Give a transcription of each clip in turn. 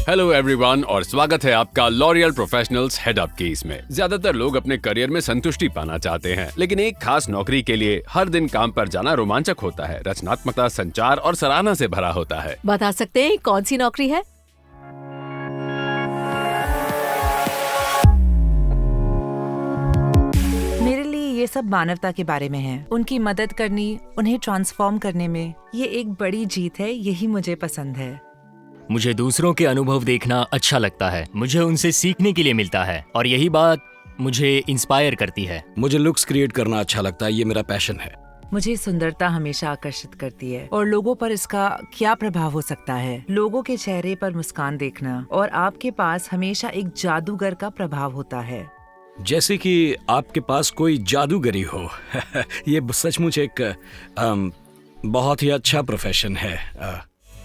Hello everyone और स्वागत है आपका L'Oréal professionals head up keys में। ज्यादातर लोग अपने करियर में संतुष्टि पाना चाहते हैं, लेकिन एक खास नौकरी के लिए हर दिन काम पर जाना रोमांचक होता है, रचनात्मकता, संचार और सराहना से भरा होता है। बता सकते हैं कौन सी नौकरी है? मेरे लिए ये सब मानवता के बारे में है। उनकी मदद करनी, उन्हें ट्रांसफॉर्म करने में ये एक बड़ी जीत है। यही मुझे पसंद है। मुझे दूसरों के अनुभव देखना अच्छा लगता है। मुझे उनसे सीखने के लिए मिलता है और यही बात मुझे इंस्पायर करती है। मुझे लुक्स क्रिएट करना अच्छा लगता है, ये मेरा पैशन है। मुझे सुंदरता हमेशा आकर्षित करती है और लोगों पर इसका क्या प्रभाव हो सकता है। लोगों के चेहरे पर मुस्कान देखना और आपके पास हमेशा एक जादूगर का प्रभाव होता है। जैसे कि आपके पास कोई जादूगरी हो। ये सचमुच एक बहुत ही अच्छा प्रोफेशन है।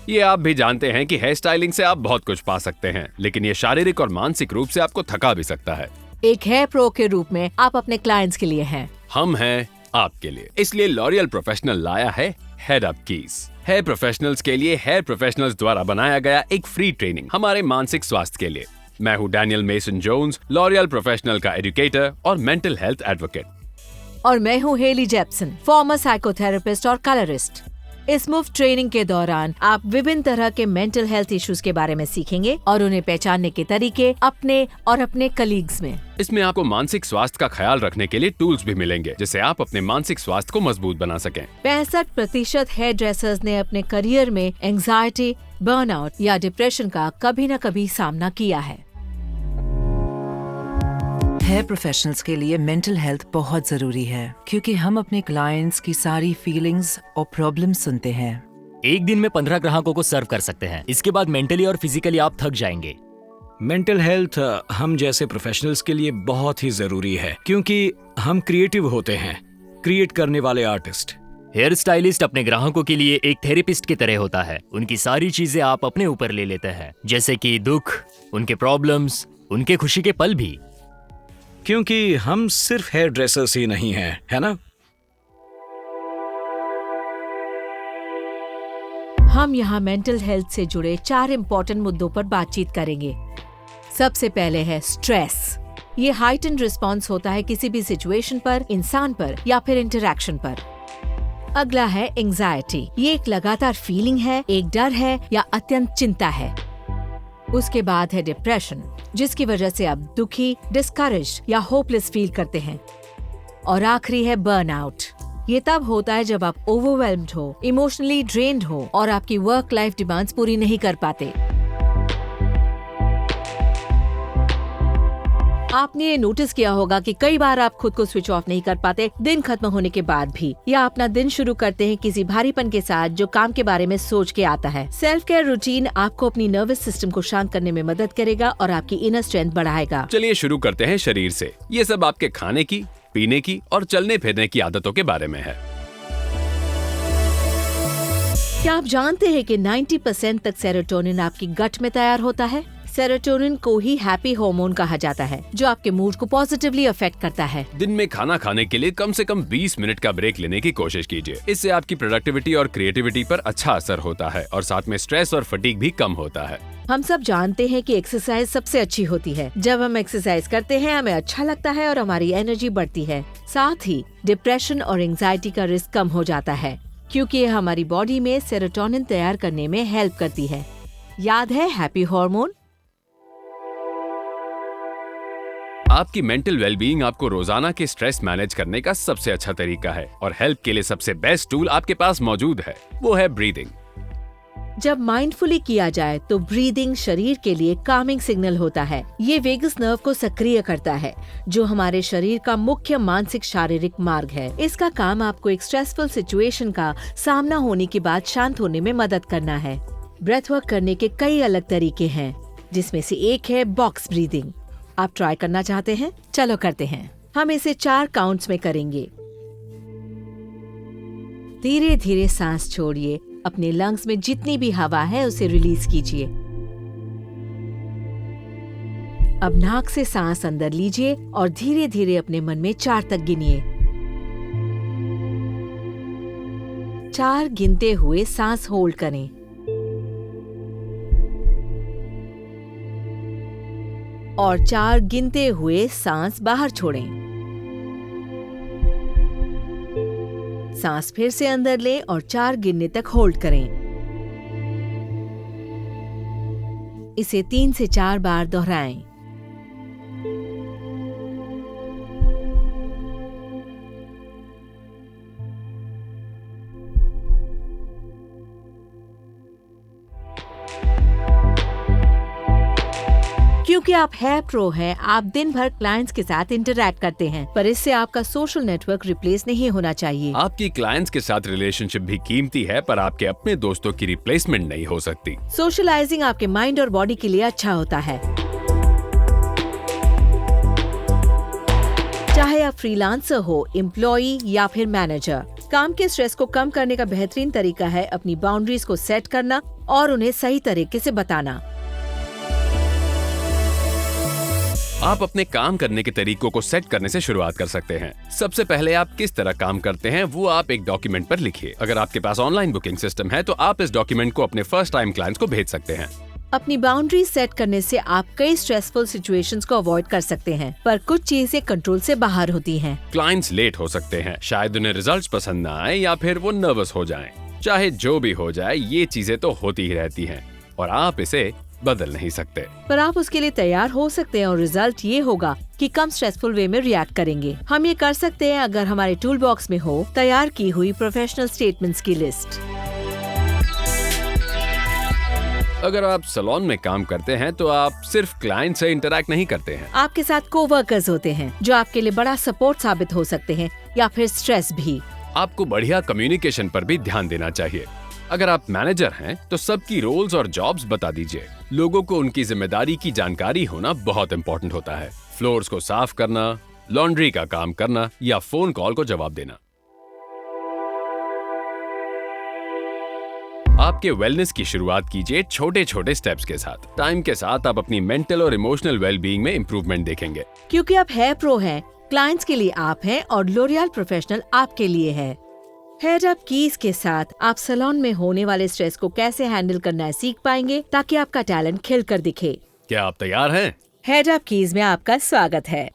ये आप भी जानते हैं कि हेयर स्टाइलिंग से आप बहुत कुछ पा सकते हैं, लेकिन ये शारीरिक और मानसिक रूप से आपको थका भी सकता है। एक हेयर प्रो के रूप में आप अपने क्लाइंट्स के लिए हैं। हम हैं आपके लिए, इसलिए लॉरियल प्रोफेशनल लाया है head up keys. Hair professionals के लिए हेयर प्रोफेशनल्स द्वारा बनाया गया एक फ्री ट्रेनिंग हमारे मानसिक स्वास्थ्य के लिए। मैं हूँ Daniel Mason Jones, L'Oreal professional का एजुकेटर और मेंटल हेल्थ एडवोकेट। और मैं हूँ हेली जेप्सन, फॉर्मर साइकोथेरेपिस्ट और कलरिस्ट। इस मुफ्त ट्रेनिंग के दौरान आप विभिन्न तरह के मेंटल हेल्थ इश्यूज के बारे में सीखेंगे और उन्हें पहचानने के तरीके अपने और अपने कलीग्स में। इसमें आपको मानसिक स्वास्थ्य का ख्याल रखने के लिए टूल्स भी मिलेंगे, जिससे आप अपने मानसिक स्वास्थ्य को मजबूत बना सकें। 65% हेयर ड्रेसर्स ने अपने करियर में एंजाइटी, बर्नआउट या डिप्रेशन का कभी न कभी सामना किया है। हेयर प्रोफेशनल्स के लिए मेंटल हेल्थ बहुत जरूरी है, क्योंकि हम अपने क्लाइंट्स की सारी फीलिंग्स और प्रॉब्लम्स सुनते हैं। एक दिन में 15 ग्राहकों को सर्व कर सकते हैं। इसके बाद मेंटली और फिजिकली आप थक जाएंगे। मेंटल हेल्थ हम जैसे प्रोफेशनल्स के लिए बहुत ही जरूरी है, क्योंकि हम क्रिएटिव होते हैं, क्रिएट करने वाले आर्टिस्ट। हेयर स्टाइलिस्ट अपने ग्राहकों के लिए एक थेरेपिस्ट की तरह होता है। उनकी सारी चीजें आप अपने ऊपर ले लेते हैं, जैसे कि दुख, उनके प्रॉब्लम्स, उनके खुशी के पल भी। क्योंकि हम सिर्फ हेयर ड्रेसर्स ही नहीं हैं, है ना? हम यहाँ मेंटल हेल्थ से जुड़े 4 इम्पोर्टेंट मुद्दों पर बातचीत करेंगे। सबसे पहले है स्ट्रेस। ये हाइटेंड रिस्पॉन्स होता है किसी भी सिचुएशन पर, इंसान पर या फिर इंटरैक्शन पर। अगला है एंजाइटी। ये एक लगातार फीलिंग है, एक डर है या अत्यंत चिंता है। उसके बाद है डिप्रेशन, जिसकी वजह से आप दुखी, डिस्करेज्ड या होपलेस फील करते हैं। और आखिरी है बर्नआउट। ये तब होता है जब आप ओवरवेल्म्ड हो, इमोशनली ड्रेन्ड हो और आपकी वर्क लाइफ डिमांड्स पूरी नहीं कर पाते। आपने ये नोटिस किया होगा कि कई बार आप खुद को स्विच ऑफ नहीं कर पाते दिन खत्म होने के बाद भी, या अपना दिन शुरू करते हैं किसी भारीपन के साथ जो काम के बारे में सोच के आता है। सेल्फ केयर रूटीन आपको अपनी नर्वस सिस्टम को शांत करने में मदद करेगा और आपकी इनर स्ट्रेंथ बढ़ाएगा। चलिए शुरू करते हैं शरीर से। ये सब आपके खाने की, पीने की और चलने फिरने की आदतों के बारे में है। क्या आप जानते हैं कि 90% तक सेरोटोनिन आपकी गट में तैयार होता है? सेरोटोनिन को ही हैप्पी हार्मोन कहा जाता है, जो आपके मूड को पॉजिटिवली अफेक्ट करता है। दिन में खाना खाने के लिए कम से कम 20 मिनट का ब्रेक लेने की कोशिश कीजिए। इससे आपकी प्रोडक्टिविटी और क्रिएटिविटी पर अच्छा असर होता है और साथ में स्ट्रेस और फटीग भी कम होता है। हम सब जानते हैं कि एक्सरसाइज सबसे अच्छी होती है। जब हम एक्सरसाइज करते हैं हमें अच्छा लगता है और हमारी एनर्जी बढ़ती है। साथ ही डिप्रेशन और एंजाइटी का रिस्क कम हो जाता है, क्योंकि ये हमारी बॉडी में सेरोटोनिन तैयार करने में हेल्प करती है। याद है हैप्पी हार्मोन? आपकी मेंटल वेलबीइंग आपको रोजाना के स्ट्रेस मैनेज करने का सबसे अच्छा तरीका है और हेल्प के लिए सबसे बेस्ट टूल आपके पास मौजूद है, वो है ब्रीदिंग। जब माइंडफुली किया जाए तो ब्रीदिंग शरीर के लिए कामिंग सिग्नल होता है। ये वेगस नर्व को सक्रिय करता है, जो हमारे शरीर का मुख्य मानसिक शारीरिक मार्ग है। इसका काम आपको एक स्ट्रेसफुल सिचुएशन का सामना होने के बाद शांत होने में मदद करना है। ब्रेथ वर्क करने के कई अलग तरीके हैं, जिसमें से एक है बॉक्स ब्रीदिंग। आप ट्राई करना चाहते हैं? चलो करते हैं। हम इसे 4 काउंट्स में करेंगे। धीरे धीरे सांस छोड़िए। अपने लंग्स में जितनी भी हवा है उसे रिलीज कीजिए। अब नाक से सांस अंदर लीजिए और धीरे धीरे अपने मन में 4 तक गिनिए। 4 गिनते हुए सांस होल्ड करें। और 4 गिनते हुए सांस बाहर छोड़ें। सांस फिर से अंदर लें और 4 गिनने तक होल्ड करें। इसे 3 से 4 बार दोहराएं। क्योंकि आप हेयर प्रो हैं, आप दिन भर क्लाइंट्स के साथ इंटरैक्ट करते हैं, पर इससे आपका सोशल नेटवर्क रिप्लेस नहीं होना चाहिए। आपकी क्लाइंट्स के साथ रिलेशनशिप भी कीमती है, पर आपके अपने दोस्तों की रिप्लेसमेंट नहीं हो सकती। सोशलाइजिंग आपके माइंड और बॉडी के लिए अच्छा होता है। चाहे आप फ्रीलांसर हो, एम्प्लॉई या फिर मैनेजर, काम के स्ट्रेस को कम करने का बेहतरीन तरीका है अपनी बाउंड्रीज को सेट करना और उन्हें सही तरीके से बताना। आप अपने काम करने के तरीकों को सेट करने से शुरुआत कर सकते हैं। सबसे पहले आप किस तरह काम करते हैं वो आप एक डॉक्यूमेंट पर लिखिए। अगर आपके पास ऑनलाइन बुकिंग सिस्टम है तो आप इस डॉक्यूमेंट को अपने फर्स्ट टाइम क्लाइंट्स को भेज सकते हैं। अपनी बाउंड्री सेट करने से आप कई स्ट्रेसफुल सिचुएशंस को अवॉइड कर सकते हैं, पर कुछ चीजें कंट्रोल से बाहर होती हैं। क्लाइंट्स लेट हो सकते हैं, शायद उन्हें रिजल्ट्स पसंद न आए या फिर वो नर्वस हो जाएं। चाहे जो भी हो जाए, ये चीजें तो होती ही रहती हैं और आप इसे बदल नहीं सकते। पर आप उसके लिए तैयार हो सकते हैं और रिजल्ट ये होगा कि कम स्ट्रेसफुल वे में रिएक्ट करेंगे। हम ये कर सकते हैं अगर हमारे टूल बॉक्स में हो तैयार की हुई प्रोफेशनल स्टेटमेंट्स की लिस्ट। अगर आप सैलून में काम करते हैं तो आप सिर्फ क्लाइंट से इंटरैक्ट नहीं करते हैं। आपके साथ कोवर्कर्स होते हैं जो आपके लिए बड़ा सपोर्ट साबित हो सकते हैं या फिर स्ट्रेस भी। आपको बढ़िया कम्युनिकेशन पर भी ध्यान देना चाहिए। अगर आप मैनेजर हैं तो सबकी रोल्स और जॉब्स बता दीजिए। लोगों को उनकी जिम्मेदारी की जानकारी होना बहुत इंपॉर्टेंट होता है। फ्लोर्स को साफ करना, लॉन्ड्री का काम करना या फोन कॉल को जवाब देना। आपके वेलनेस की शुरुआत कीजिए छोटे छोटे स्टेप्स के साथ। टाइम के साथ आप अपनी मेंटल और इमोशनल वेलबीइंग में इंप्रूवमेंट देखेंगे। क्योंकि आप हेयर प्रो हैं, क्लाइंट्स के लिए आप हैं और लोरियल प्रोफेशनल आपके लिए है। हेड अप कीज के साथ आप सैलून में होने वाले स्ट्रेस को कैसे हैंडल करना है सीख पाएंगे ताकि आपका टैलेंट खिल कर दिखे। क्या आप तैयार हैं? हेड अप कीज में आपका स्वागत है।